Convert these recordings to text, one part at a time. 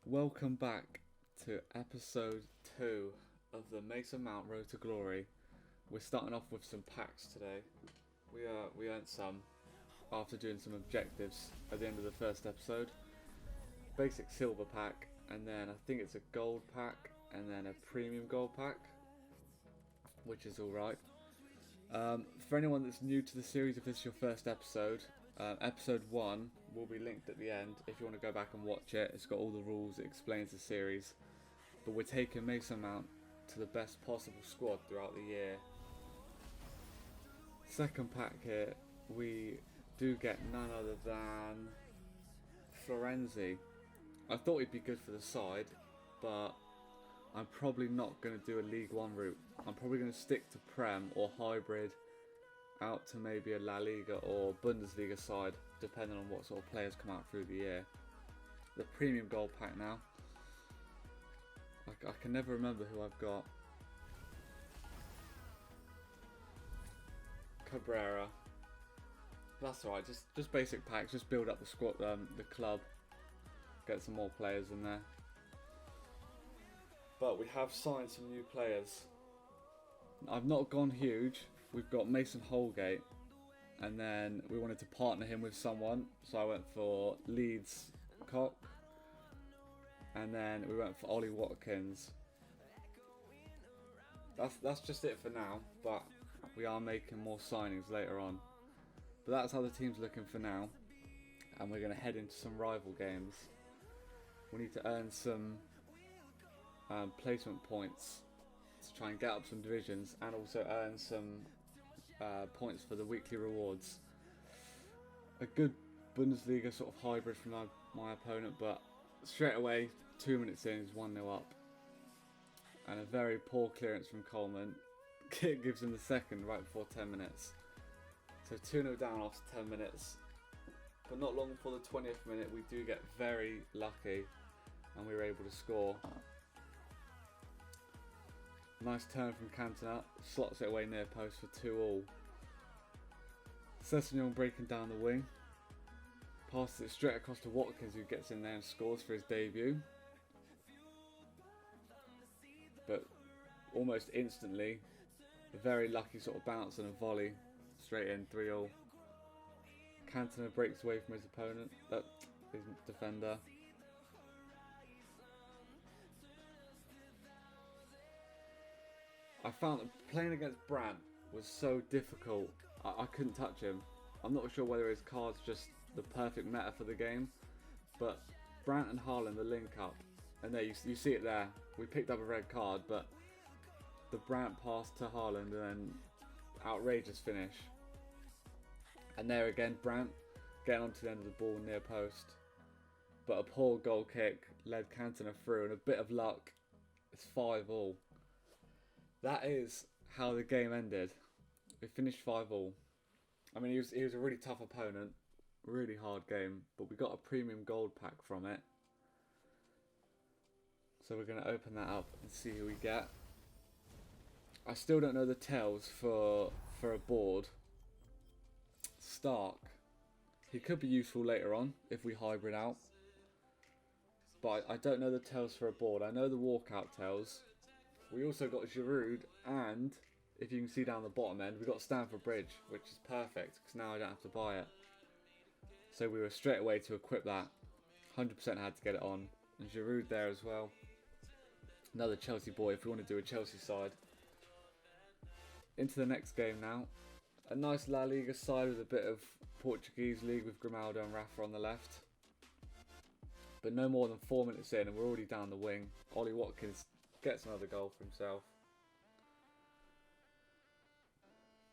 Welcome back to episode 2 of the Mason Mount Road to Glory. We're starting off with some packs today. We earned some after doing some objectives at the end of the first episode. Basic silver pack, and then I think it's a gold pack, and then a premium gold pack, which is alright. For anyone that's new to the series, if this is your first episode, episode 1 will be linked at the end if you want to go back and watch it. It's got all the rules, it explains the series. But we're taking Mason Mount to the best possible squad throughout the year. Second pack here, we do get none other than Florenzi. I thought he'd be good for the side, but I'm probably not going to do a League 1 route. I'm probably going to stick to Prem or hybrid out to maybe a La Liga or Bundesliga side, depending on what sort of players come out through the year. The premium gold pack now. I can never remember who I've got. Cabrera. That's alright, just basic packs, just build up the squad, the club, get some more players in there. But we have signed some new players. I've not gone huge. We've got Mason Holgate, and then we wanted to partner him with someone, so I went for Leeds Cock, and then we went for Ollie Watkins. That's just it for now, but we are making more signings later on. But that's how the team's looking for now, and we're going to head into some rival games. We need to earn some placement points to try and get up some divisions, and also earn some points for the weekly rewards. A good Bundesliga sort of hybrid from my opponent, but straight away 2 minutes in is 1-0 up, and a very poor clearance from Coleman gives him the second right before 10 minutes. So 2-0 down after 10 minutes, but not long before the 20th minute we do get very lucky and we were able to score. Nice turn from Cantona, slots it away near post for 2-2. Sessegnon breaking down the wing, passes it straight across to Watkins, who gets in there and scores for his debut. But almost instantly, a very lucky sort of bounce and a volley, straight in, 3-3. Cantona breaks away from his opponent, his defender. I found that playing against Brandt was so difficult. I couldn't touch him. I'm not sure whether his card's just the perfect meta for the game, but Brandt and Haaland, the link up, and there you see it there. We picked up a red card, but the Brandt pass to Haaland and then outrageous finish. And there again, Brandt getting onto the end of the ball near post, but a poor goal kick led Cantona through, and a bit of luck, it's 5-5. That is how the game ended. We finished 5-5. I mean, he was a really tough opponent, really hard game, but we got a premium gold pack from it. So we're going to open that up and see who we get. I still don't know the tells for a board. Stark. He could be useful later on if we hybrid out. But I don't know the tells for a board. I know the walkout tells. We also got Giroud, and if you can see down the bottom end, we got Stamford Bridge, which is perfect because now I don't have to buy it. So we were straight away to equip that. 100% had to get it on. And Giroud there as well. Another Chelsea boy if we want to do a Chelsea side. Into the next game now. A nice La Liga side with a bit of Portuguese league with Grimaldo and Rafa on the left. But no more than 4 minutes in and we're already down the wing. Ollie Watkins gets another goal for himself.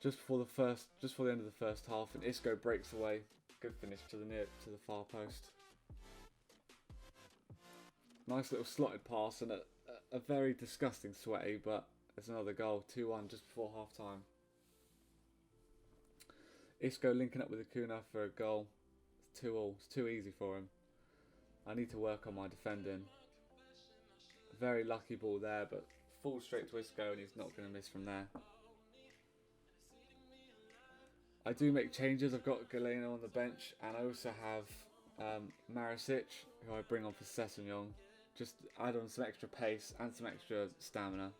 Just before the end of the first half, and Isco breaks away. Good finish to the far post. Nice little slotted pass and a very disgusting sweaty, but it's another goal. 2-1 just before half time. Isco linking up with Acuna for a goal. It's 2-2. It's too easy for him. I need to work on my defending. Very lucky ball there, but falls straight to Isco and he's not going to miss from there. I do make changes. I've got Galeno on the bench, and I also have Marisic, who I bring on for Sessegnon. just add on some extra pace and some extra stamina,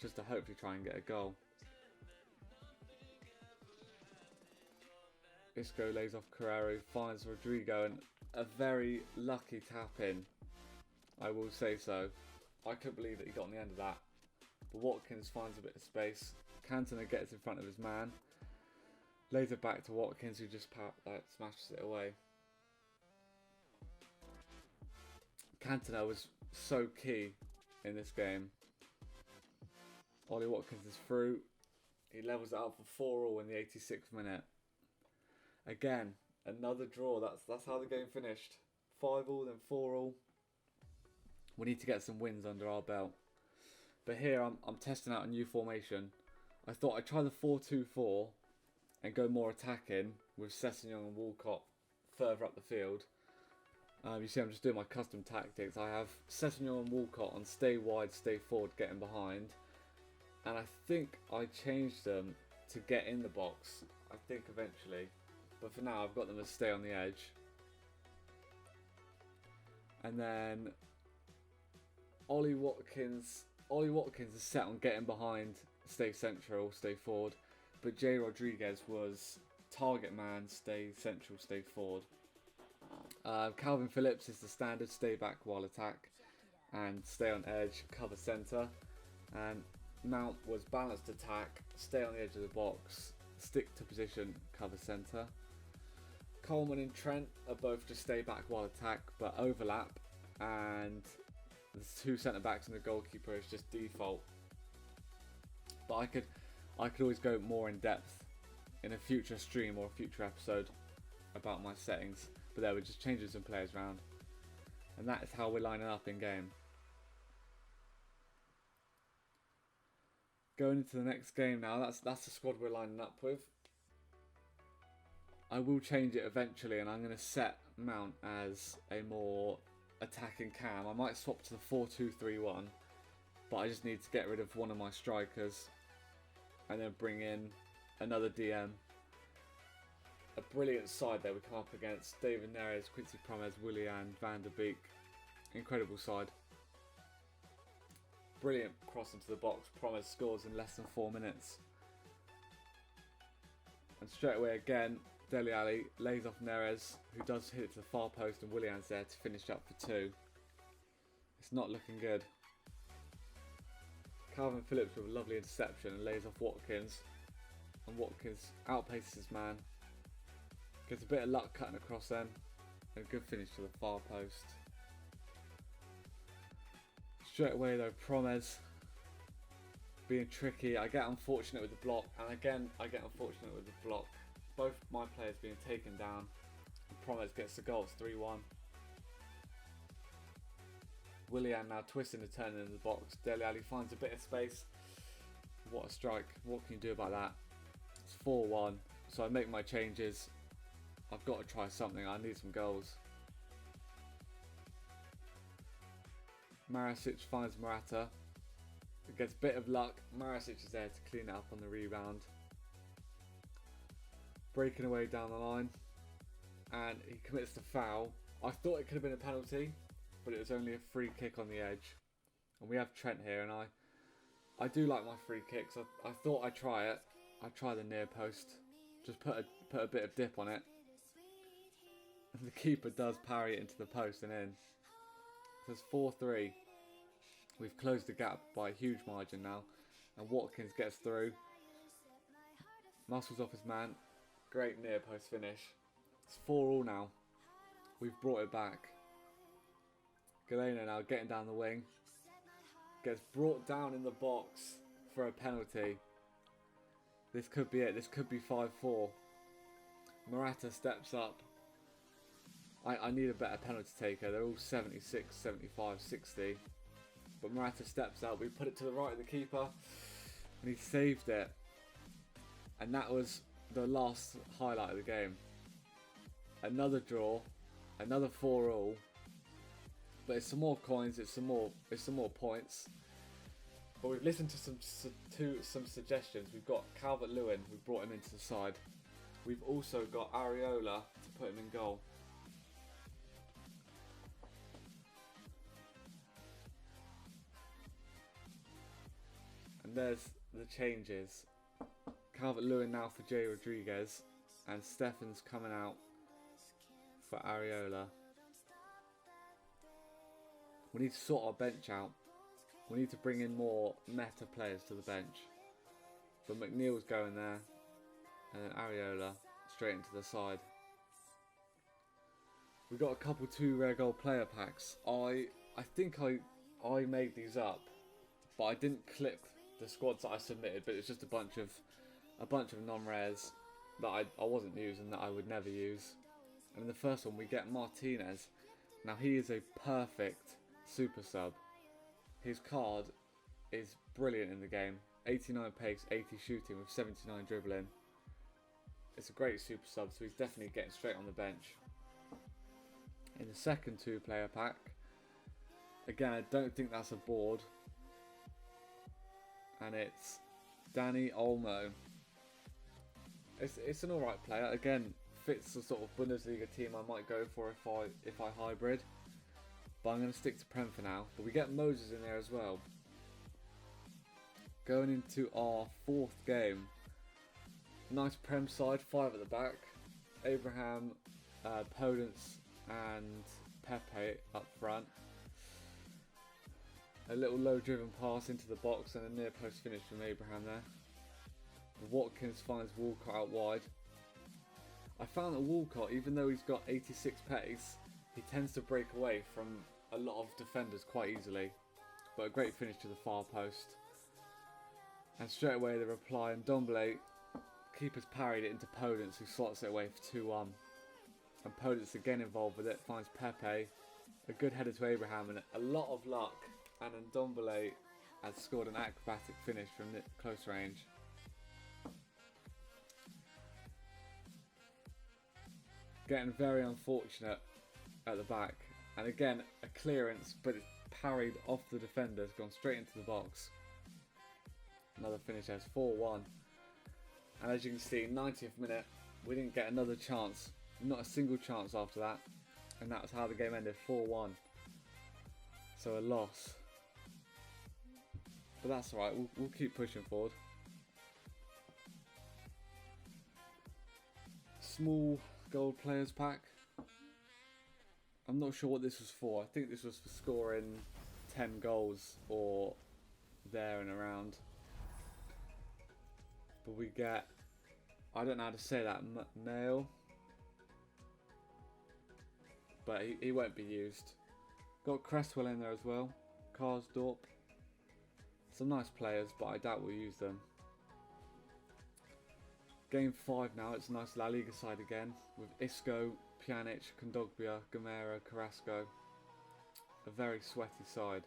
just to hopefully try and get a goal. Isco lays off Carrero, finds Rodrigo, and a very lucky tap in, I will say so. I couldn't believe that he got on the end of that. But Watkins finds a bit of space. Cantona gets in front of his man. Lays it back to Watkins, who just smashes it away. Cantona was so key in this game. Ollie Watkins is through. He levels it up for 4-4 in the 86th minute. Again, another draw. That's how the game finished. 5-5 then 4-4. We need to get some wins under our belt. But here I'm testing out a new formation. I thought I'd try the 4-2-4 and go more attacking with Sessegnon and Walcott further up the field. You see, I'm just doing my custom tactics. I have Sessegnon and Walcott on stay wide, stay forward, getting behind. And I think I changed them to get in the box. I think eventually. But for now, I've got them to stay on the edge. And then Ollie Watkins is set on getting behind, stay central, stay forward. But Jay Rodriguez was target man, stay central, stay forward. Calvin Phillips is the standard, stay back while attack and stay on edge, cover centre. And Mount was balanced attack, stay on the edge of the box, stick to position, cover centre. Coleman and Trent are both just stay back while attack but overlap, and the two centre backs and the goalkeeper is just default. But I could always go more in depth in a future stream or a future episode about my settings. But there, we're just changing some players around, and that is how we're lining up in game. Going into the next game now, that's the squad we're lining up with. I will change it eventually, and I'm going to set Mount as a more attacking cam. I might swap to the 4-2-3-1, but I just need to get rid of one of my strikers and then bring in another DM. A brilliant side there we come up against. David Neres, Quincy Promes, Willian, Van der Beek. Incredible side. Brilliant cross into the box. Promes scores in less than 4 minutes. And straight away again, Dele Alli lays off Neres, who does hit it to the far post, and Willian's there to finish up for 2. It's not looking good. Calvin Phillips with a lovely interception and lays off Watkins. And Watkins outpaces his man. Gets a bit of luck cutting across then. And a good finish to the far post. Straight away though, Promes being tricky. I get unfortunate with the block, and again I get unfortunate with the block. Both my players being taken down. And Promes gets the goal. It's 3-1. Willian now twisting and turning in the box. Dele Alli finds a bit of space. What a strike. What can you do about that? It's 4-1. So I make my changes. I've got to try something. I need some goals. Marasic finds Morata. It gets a bit of luck. Marasic is there to clean it up on the rebound. Breaking away down the line. And he commits the foul. I thought it could have been a penalty, but it was only a free kick on the edge. And we have Trent here, and I do like my free kicks. I thought I'd try it. I'd try the near post. Just put a bit of dip on it. And the keeper does parry it into the post and in. So it's 4-3. We've closed the gap by a huge margin now. And Watkins gets through. Muscles off his man. Great near post finish. It's 4-4 now. We've brought it back. Galeno now getting down the wing. Gets brought down in the box for a penalty. This could be it. This could be 5-4. Morata steps up. I need a better penalty taker. They're all 76, 75, 60. But Morata steps up. We put it to the right of the keeper. And he saved it. And that was the last highlight of the game. Another draw. Another 4-4. But it's some more coins. It's some more points. But we've listened to some suggestions. We've got Calvert-Lewin. We brought him into the side. We've also got Areola to put him in goal. And there's the changes. Calvert-Lewin now for Jay Rodriguez, and Steffen's coming out for Areola. We need to sort our bench out. We need to bring in more meta players to the bench. But McNeil's going there, and then Areola straight into the side. We got a couple 2 rare gold player packs. I think I made these up, but I didn't clip the squads that I submitted. But it's just a bunch of non-rares that I wasn't using, that I would never use. And in the first one we get Martinez. Now he is a perfect super sub. His card is brilliant in the game. 89 pace, 80 shooting with 79 dribbling. It's a great super sub, so he's definitely getting straight on the bench. In the second 2 player pack, again I don't think that's a board, and it's Danny Olmo. It's an alright player. Again, fits the sort of Bundesliga team I might go for if I hybrid. But I'm going to stick to Prem for now. But we get Moses in there as well. Going into our 4th game. Nice Prem side, 5 at the back. Abraham, Podence and Pepe up front. A little low driven pass into the box and a near post finish from Abraham there. Watkins finds Walcott out wide. I found that Walcott, even though he's got 86 pace, he tends to break away from a lot of defenders quite easily. But a great finish to the far post. And straight away the reply, and Dombele, keeper's parried it into Podence, who slots it away for 2-1. And Podence again involved with it, finds Pepe. A good header to Abraham and a lot of luck. And Ndombele has scored an acrobatic finish from close range. Getting very unfortunate at the back, and again a clearance, but it's parried off the defender, it's gone straight into the box. Another finish as 4-1, and as you can see, 90th minute, we didn't get another chance, not a single chance after that, and that was how the game ended, 4-1. So a loss, but that's alright. We'll keep pushing forward. Small gold players pack. I'm not sure what this was for. I think this was for scoring 10 goals or there and around. But we get, I don't know how to say that, Nail. But he won't be used. Got Cresswell in there as well. Karsdorp. Some nice players, but I doubt we'll use them. Game 5 now, it's a nice La Liga side again, with Isco, Pjanic, Kondogbia, Gamera, Carrasco. A very sweaty side.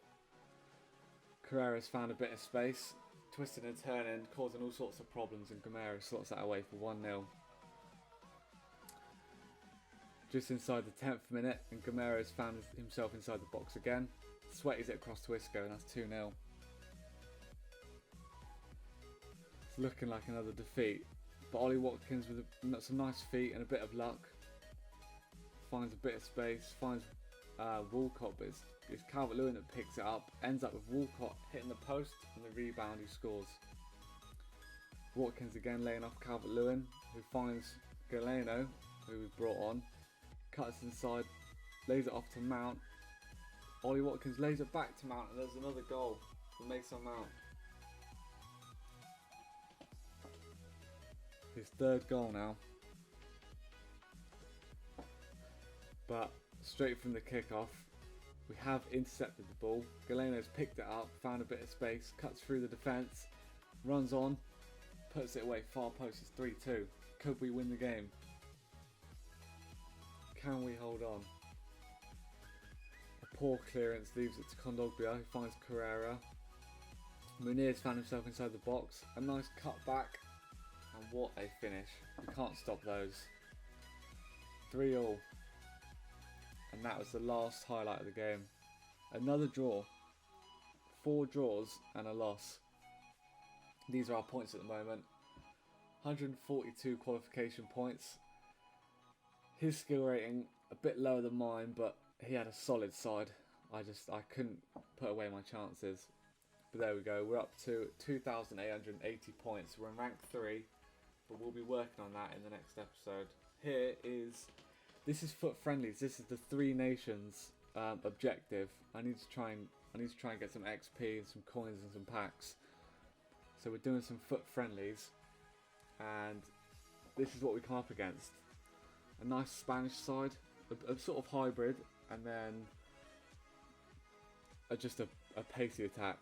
Carrera's found a bit of space, twisting and turning, causing all sorts of problems, and Gamera slots that away for 1-0. Just inside the 10th minute, and Gamera's found himself inside the box again. Sweaties it across to Isco, and that's 2-0. It's looking like another defeat. But Ollie Watkins with some nice feet and a bit of luck finds a bit of space, finds Walcott, but it's Calvert-Lewin that picks it up, ends up with Walcott hitting the post and the rebound, who scores. Watkins again laying off Calvert-Lewin, who finds Galeno, who was brought on, cuts inside, lays it off to Mount. Ollie Watkins lays it back to Mount, and there's another goal for Mason Mount. His 3rd goal now. But straight from the kickoff, we have intercepted the ball. Galeno's picked it up, found a bit of space, cuts through the defence, runs on, puts it away far post. It's 3-2. Could we win the game? Can we hold on? A poor clearance leaves it to Kondogbia, who finds Carrera. Munir's found himself inside the box. A nice cut back. And what a finish. You can't stop those. 3-3. And that was the last highlight of the game. Another draw. 4 draws and a loss. These are our points at the moment. 142 qualification points. His skill rating a bit lower than mine, but he had a solid side. I couldn't put away my chances. But there we go, we're up to 2,880 points. We're in rank 3, but we'll be working on that in the next episode. This is foot friendlies. This is the 3 nations objective. I need to try and get some XP and some coins and some packs. So we're doing some foot friendlies, and this is what we come up against. A nice Spanish side, a sort of hybrid, and then just a pacey attack.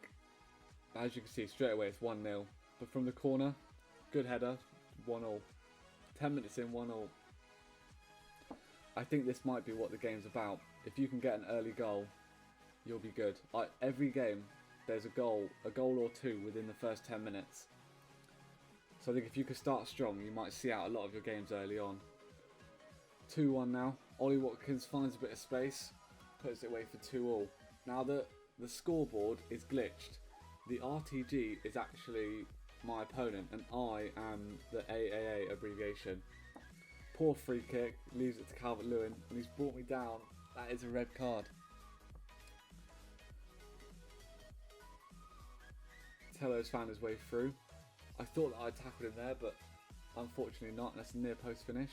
As you can see, straight away it's 1-0. But from the corner, good header, 1-0. 10 minutes in, 1-0. I think this might be what the game's about. If you can get an early goal, you'll be good. Every game, there's a goal or 2 within the first 10 minutes. So I think if you could start strong, you might see out a lot of your games early on. 2-1 now. Ollie Watkins finds a bit of space, puts it away for 2-2. Now the scoreboard is glitched. The RTG is actually my opponent, and I am the AAA abbreviation. Poor free kick, leaves it to Calvert-Lewin, and he's brought me down. That is a red card. Tello's found his way through. I thought that I tackled him there, but unfortunately not, and that's a near post finish.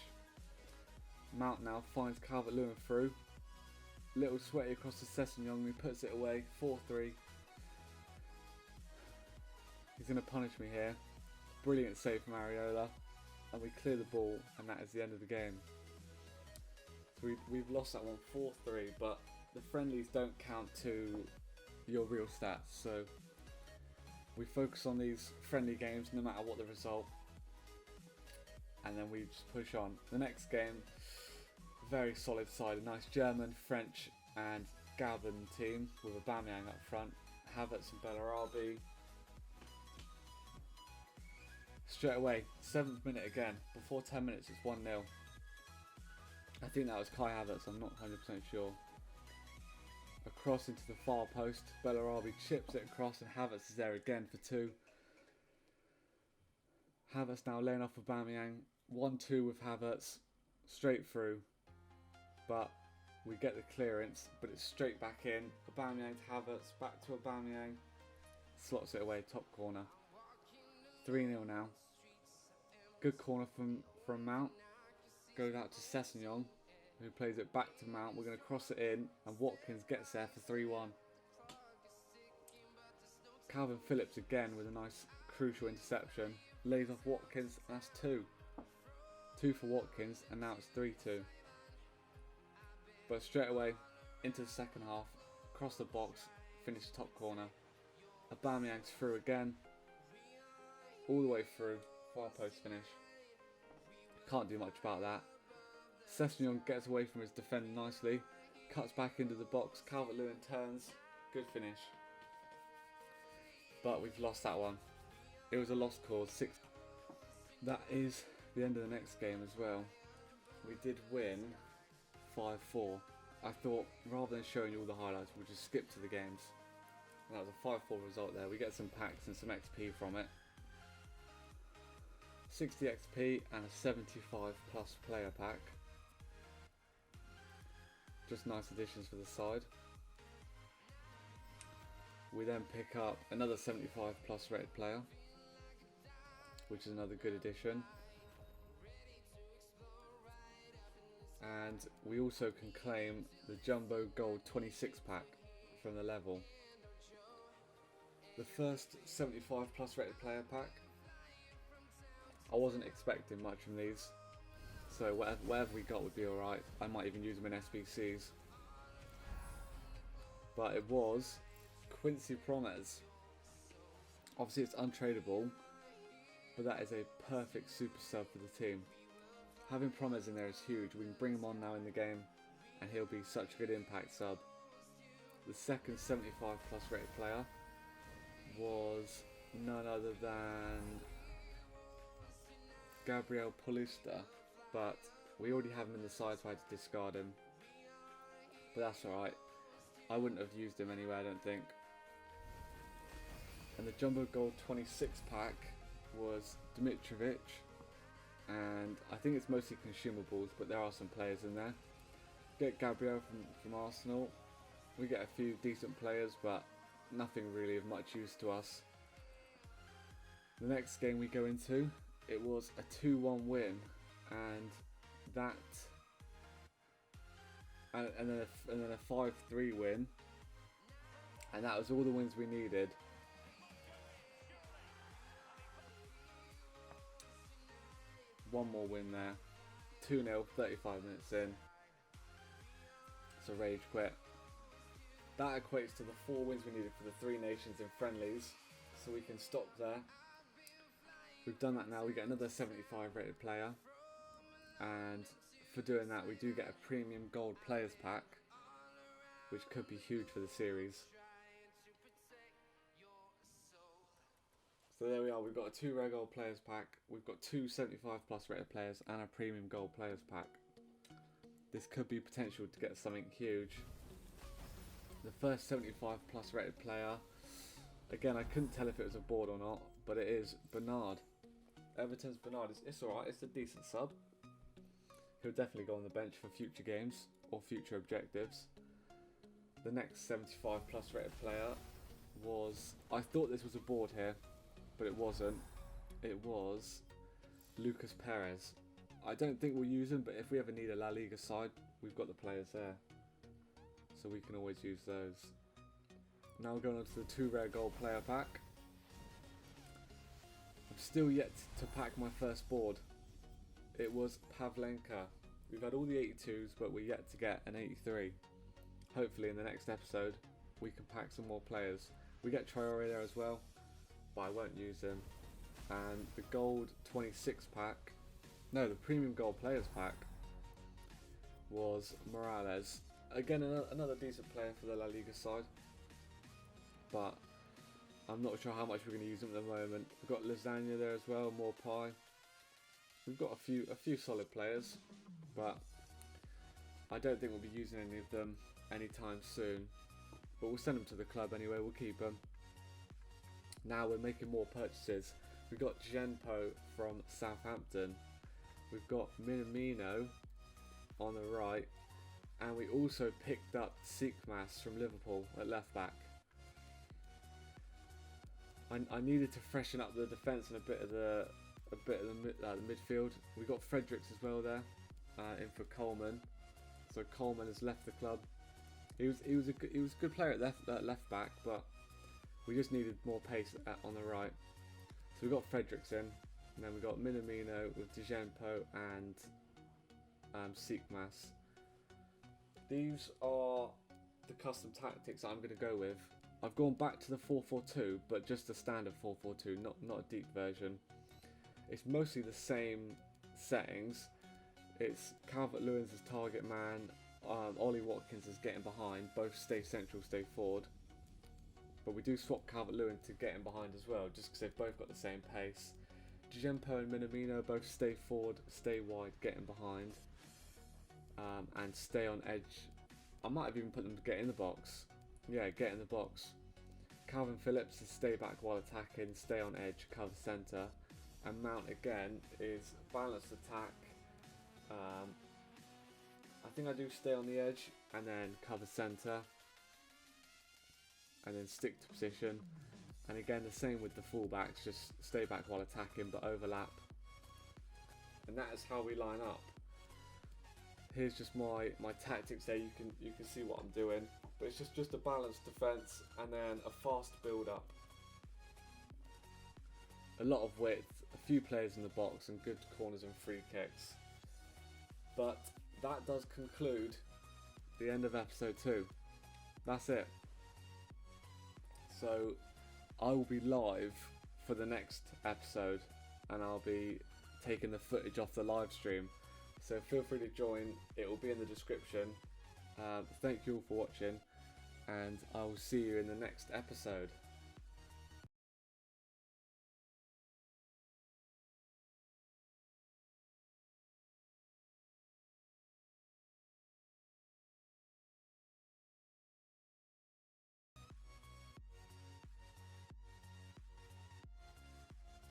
Mount now finds Calvert-Lewin through. Little sweaty across to Sessegnon, he puts it away, 4-3. He's going to punish me here. Brilliant save from Areola. And we clear the ball, and that is the end of the game. So we've lost that one 4-3, but the friendlies don't count to your real stats. So we focus on these friendly games no matter what the result. And then we just push on. The next game, very solid side. A nice German, French and Gabon team with Aubameyang up front. Havertz and Bellarabi. Straight away, 7th minute again. Before 10 minutes, it's 1-0. I think that was Kai Havertz, I'm not 100% sure. Across into the far post, Bellarabi chips it across, and Havertz is there again for 2. Havertz now laying off Aubameyang. 1-2 with Havertz, straight through. But we get the clearance, but it's straight back in. Aubameyang to Havertz, back to Aubameyang. Slots it away, top corner. 3-0 now. Good corner from Mount. Goes out to Sessegnon, who plays it back to Mount. We're going to cross it in, and Watkins gets there for 3-1. Calvin Phillips again with a nice crucial interception. Lays off Watkins, and that's 2. 2 for Watkins, and now it's 3-2. But straight away, into the second half, across the box, finish top corner. Aubameyang's through again. All the way through, far post finish. Can't do much about that. Sessegnon gets away from his defender nicely, cuts back into the box, Calvert-Lewin turns, good finish. But we've lost that one. It was a lost cause. That is the end of the next game as well. We did win 5-4. I thought rather than showing you all the highlights, we'll just skip to the games. And that was a 5-4 result there. We get some packs and some XP from it. 60 XP and a 75 plus player pack. Just nice additions for the side. We then pick up another 75 plus rated player, which is another good addition. And we also can claim the Jumbo Gold 26 pack from the level. The first 75 plus rated player pack, I wasn't expecting much from these, so whatever we got would be alright. I might even use them in SBCs. But it was Quincy Promes. Obviously it's untradeable, but that is a perfect super sub for the team. Having Promes in there is huge. We can bring him on now in the game, and he'll be such a good impact sub. The second 75 plus rated player was none other than Gabriel Paulista, but we already have him in the side, so I had to discard him. But that's alright. I wouldn't have used him anyway, I don't think. And the Jumbo Gold 26 pack was Dimitrovic, and I think it's mostly consumables, but there are some players in there. Get Gabriel from Arsenal. We get a few decent players, but nothing really of much use to us. The next game we go into, it was a 2-1 win, and that, and then a 5-3 win, and that was all the wins we needed. One more win there, 2-0, 35 minutes in. It's a rage quit. That equates to the 4 wins we needed for the 3 nations in friendlies, so we can stop there. We've done that now. We get another 75 rated player, and for doing that we do get a premium gold players pack, which could be huge for the series. So there we are, we've got a 2 rare gold players pack, we've got 2 75 plus rated players and a premium gold players pack. This could be potential to get something huge. The first 75 plus rated player, again I couldn't tell if it was a board or not, but it is Bernard. Everton's Bernard, it's alright, it's a decent sub. He'll definitely go on the bench for future games or future objectives. The next 75 plus rated player was, I thought this was a board here, but it wasn't. It was Lucas Perez. I don't think we'll use him, but if we ever need a La Liga side, we've got the players there, so we can always use those. Now we're going on to the 2 rare gold player pack. I'm still yet to pack my first board. It was Pavlenka. We've had all the 82s, but we're yet to get an 83. Hopefully in the next episode we can pack some more players. We get Traore there as well, but I won't use him. And the gold 26 pack, no, the premium gold players pack was Morales. Again, another decent player for the La Liga side, but I'm not sure how much we're going to use him at the moment. We've got Lasagna there as well, more pie. We've got a few solid players, but I don't think we'll be using any of them anytime soon. But we'll send them to the club anyway, we'll keep them. Now we're making more purchases. We've got Genpo from Southampton. We've got Minamino on the right. And we also picked up Sikmas from Liverpool at left back. I needed to freshen up the defence and a bit of the midfield. We got Fredericks as well there, in for Coleman. So Coleman has left the club. He was a good player at left back, but we just needed more pace on the right. So we got Fredericks in, and then we got Minamino with Genpo and Sikmas. These are the custom tactics I'm going to go with. I've gone back to the 4-4-2, but just a standard 4-4-2, not a deep version. It's mostly the same settings. It's Calvert-Lewin as target man, Ollie Watkins is getting behind, both stay central, stay forward. But we do swap Calvert-Lewin to get in behind as well, just because they've both got the same pace. Genpo and Minamino both stay forward, stay wide, get in behind, and stay on edge. I might have even put them to get in the box. Yeah, get in the box. Calvin Phillips is stay back while attacking, stay on edge, cover centre. And Mount again is balanced attack. I think I do stay on the edge and then cover centre. And then stick to position. And again the same with the fullbacks, just stay back while attacking but overlap. And that is how we line up. Here's just my tactics there, you can see what I'm doing. But it's just a balanced defence and then a fast build up. A lot of width, a few players in the box and good corners and free kicks. But that does conclude the end of episode 2. That's it. So I will be live for the next episode and I'll be taking the footage off the live stream. So feel free to join, it will be in the description. Thank you all for watching, and I will see you in the next episode.